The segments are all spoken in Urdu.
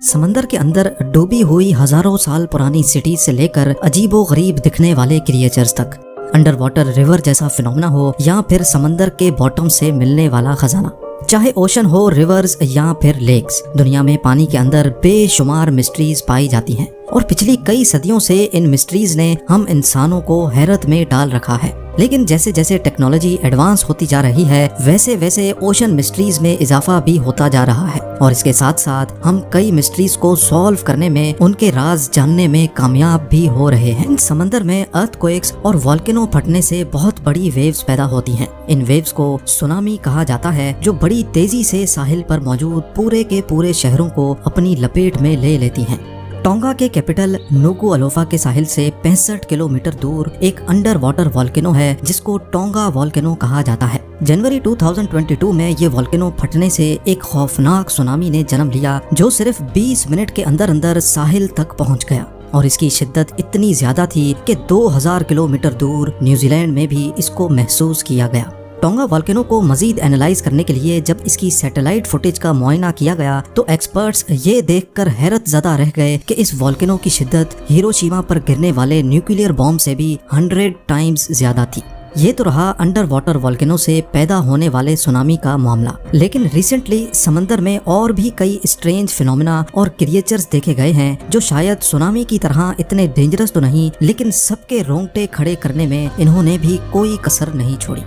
سمندر کے اندر ڈوبی ہوئی ہزاروں سال پرانی سٹی سے لے کر عجیب و غریب دکھنے والے کریچرز تک، انڈر واٹر ریور جیسا فنومنا ہو یا پھر سمندر کے باٹم سے ملنے والا خزانہ، چاہے اوشن ہو، ریورز یا پھر لیکس، دنیا میں پانی کے اندر بے شمار مسٹریز پائی جاتی ہیں اور پچھلی کئی صدیوں سے ان مسٹریز نے ہم انسانوں کو حیرت میں ڈال رکھا ہے۔ لیکن جیسے جیسے ٹیکنالوجی ایڈوانس ہوتی جا رہی ہے ویسے ویسے اوشن مسٹریز میں اضافہ بھی ہوتا جا رہا ہے، اور اس کے ساتھ ساتھ ہم کئی مسٹریز کو سالو کرنے میں، ان کے راز جاننے میں کامیاب بھی ہو رہے ہیں۔ ان سمندر میں ارتھ کوئکس اور والکینو پھٹنے سے بہت بڑی ویوز پیدا ہوتی ہیں۔ ان ویوز کو سونامی کہا جاتا ہے، جو بڑی تیزی سے ساحل پر موجود پورے کے پورے شہروں کو اپنی لپیٹ میں لے لیتی ہیں۔ ٹونگا کے کیپٹل نوکو الوفا کے ساحل سے 65 کلومیٹر دور ایک انڈر واٹر والکینو ہے جس کو ٹونگا والکینو کہا جاتا ہے۔ جنوری 2022 میں یہ والکینو پھٹنے سے ایک خوفناک سونامی نے جنم لیا جو صرف 20 منٹ کے اندر اندر ساحل تک پہنچ گیا، اور اس کی شدت اتنی زیادہ تھی کہ 2000 کلومیٹر دور نیوزی لینڈ میں بھی اس کو محسوس کیا گیا۔ ٹونگا والکینو کو مزید اینالائز کرنے کے لیے جب اس کی سیٹلائٹ فوٹیج کا معائنہ کیا گیا تو ایکسپرٹس یہ دیکھ کر حیرت زدہ رہ گئے کہ اس والکینو کی شدت ہیروشیما پر گرنے والے نیوکلیئر بام سے بھی 100 ٹائمز زیادہ تھی۔ یہ تو رہا انڈر واٹر والکینو سے پیدا ہونے والے سونامی کا معاملہ، لیکن ریسنٹلی سمندر میں اور بھی کئی اسٹرینج فینومینا اور کریچرز دیکھے گئے ہیں جو شاید سونامی کی طرح اتنے ڈینجرس تو نہیں، لیکن سب کے رونگٹے کھڑے کرنے میں انہوں نے بھی کوئی کسر نہیں چھوڑی۔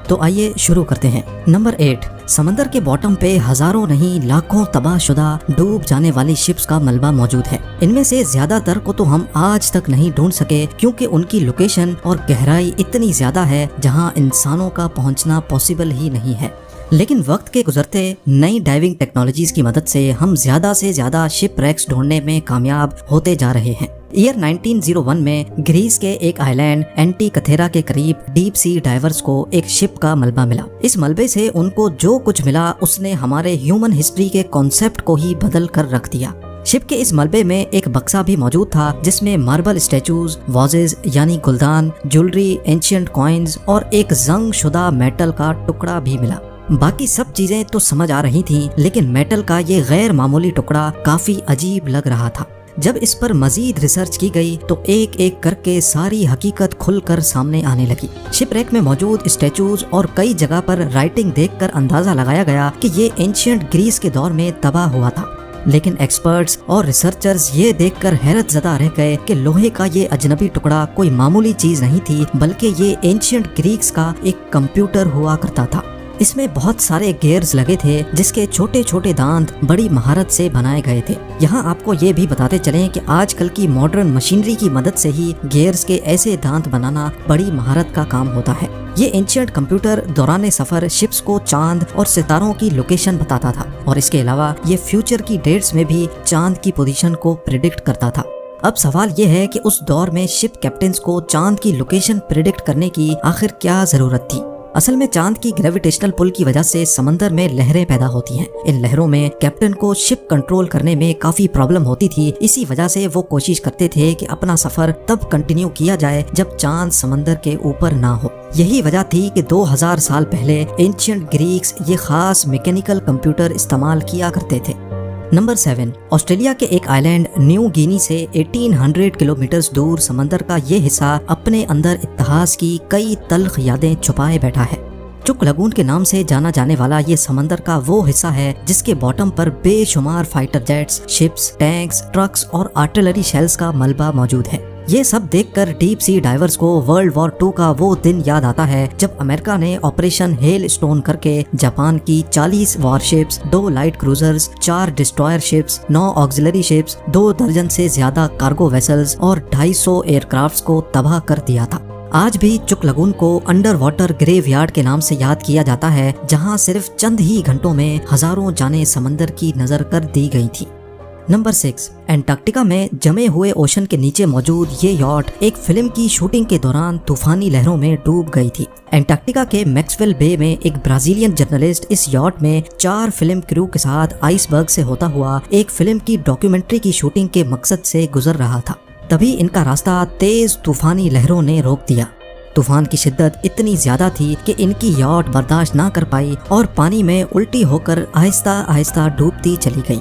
تو آئیے شروع کرتے ہیں۔ نمبر 8، سمندر کے باٹم پہ ہزاروں نہیں لاکھوں تباہ شدہ ڈوب جانے والی شپس کا ملبہ موجود ہے۔ ان میں سے زیادہ تر کو تو ہم آج تک نہیں ڈھونڈ سکے کیونکہ ان کی لوکیشن اور گہرائی اتنی زیادہ ہے جہاں انسانوں کا پہنچنا پاسبل ہی نہیں ہے۔ لیکن وقت کے گزرتے نئی ڈائیونگ ٹیکنالوجیز کی مدد سے ہم زیادہ سے زیادہ شپ ریکس ڈھونڈنے میں کامیاب ہوتے جا رہے ہیں۔ ایئر 1901 میں گریس کے ایک آئی لینڈ اینٹی کتھیرا کے قریب ڈیپ سی ڈائیورز کو ایک شپ کا ملبہ ملا۔ اس ملبے سے ان کو جو کچھ ملا اس نے ہمارے ہیومن ہسٹری کے کانسیپٹ کو ہی بدل کر رکھ دیا۔ شپ کے اس ملبے میں ایک بکسا بھی موجود تھا جس میں ماربل اسٹیچوز، وازز یعنی گلدان، جولری، اینشینٹ کوائنز اور ایک زنگ شدہ میٹل کا ٹکڑا بھی ملا۔ باقی سب چیزیں تو سمجھ آ رہی تھیں، لیکن میٹل کا یہ غیر معمولی ٹکڑا کافی عجیب لگ رہا تھا۔ جب اس پر مزید ریسرچ کی گئی تو ایک ایک کر کے ساری حقیقت کھل کر سامنے آنے لگی۔ شپ ریک میں موجود اسٹیچوز اور کئی جگہ پر رائٹنگ دیکھ کر اندازہ لگایا گیا کہ یہ اینشینٹ گریس کے دور میں تباہ ہوا تھا، لیکن ایکسپرٹس اور ریسرچرز یہ دیکھ کر حیرت زدہ رہ گئے کہ لوہے کا یہ اجنبی ٹکڑا کوئی معمولی چیز نہیں تھی، بلکہ یہ اینشینٹ گریکس کا ایک کمپیوٹر ہوا کرتا تھا۔ اس میں بہت سارے گیئرز لگے تھے جس کے چھوٹے چھوٹے دانت بڑی مہارت سے بنائے گئے تھے۔ یہاں آپ کو یہ بھی بتاتے چلیں کہ آج کل کی ماڈرن مشینری کی مدد سے ہی گیئرز کے ایسے دانت بنانا بڑی مہارت کا کام ہوتا ہے۔ یہ اینشینٹ کمپیوٹر دوران سفر شپس کو چاند اور ستاروں کی لوکیشن بتاتا تھا، اور اس کے علاوہ یہ فیوچر کی ڈیٹس میں بھی چاند کی پوزیشن کو پریڈکٹ کرتا تھا۔ اب سوال یہ ہے کہ اس دور میں شپ کیپٹنز کو چاند کی لوکیشن پریڈکٹ کرنے کی آخر کیا ضرورت تھی؟ اصل میں چاند کی گریویٹیشنل پل کی وجہ سے سمندر میں لہریں پیدا ہوتی ہیں۔ ان لہروں میں کیپٹن کو شپ کنٹرول کرنے میں کافی پرابلم ہوتی تھی، اسی وجہ سے وہ کوشش کرتے تھے کہ اپنا سفر تب کنٹینیو کیا جائے جب چاند سمندر کے اوپر نہ ہو۔ یہی وجہ تھی کہ 2000 سال پہلے اینشینٹ گریکس یہ خاص میکینیکل کمپیوٹر استعمال کیا کرتے تھے۔ نمبر 7، آسٹریلیا کے ایک آئی لینڈ نیو گینی سے 1800 کلومیٹرز دور سمندر کا یہ حصہ اپنے اندر اتحاد کی کئی تلخ یادیں چھپائے بیٹھا ہے۔ چک لگون کے نام سے جانا جانے والا یہ سمندر کا وہ حصہ ہے جس کے باٹم پر بے شمار fighter jets, ships, tanks, trucks اور آرٹلری شیلز کا ملبہ موجود ہے۔ یہ سب دیکھ کر ڈیپ سی ڈائیورز کو ورلڈ وار 2 کا وہ دن یاد آتا ہے جب امریکہ نے آپریشن ہیل اسٹون کر کے جاپان کی 40 warships, 2 light cruisers, 4 destroyer ships, 9 auxiliary ships, 2 درجن سے زیادہ کارگو ویسلز اور 250 ایئر کرافٹس کو تباہ کر دیا تھا۔ آج بھی چک لگون کو انڈر واٹر گریو یارڈ کے نام سے یاد کیا جاتا ہے، جہاں صرف چند ہی گھنٹوں میں ہزاروں جانیں سمندر کی نظر کر دی گئی تھی۔ نمبر 6، انٹارکٹیکا میں جمے ہوئے اوشن کے نیچے موجود یہ یاٹ ایک فلم کی شوٹنگ کے دوران طوفانی لہروں میں ڈوب گئی تھی۔ انٹارکٹیکا کے میکسویل بے میں ایک برازیلین جرنلسٹ اس یاٹ میں 4 فلم کریو کے ساتھ آئس برگ سے ہوتا ہوا ایک فلم کی ڈاکیومنٹری کی شوٹنگ کے مقصد سے گزر رہا تھا۔ تبھی ان کا راستہ تیز طوفانی لہروں نے روک دیا۔ طوفان کی شدت اتنی زیادہ تھی کہ ان کی یاٹ برداشت نہ کر پائی اور پانی میں الٹی ہو کر آہستہ آہستہ ڈوبتی چلی گئی۔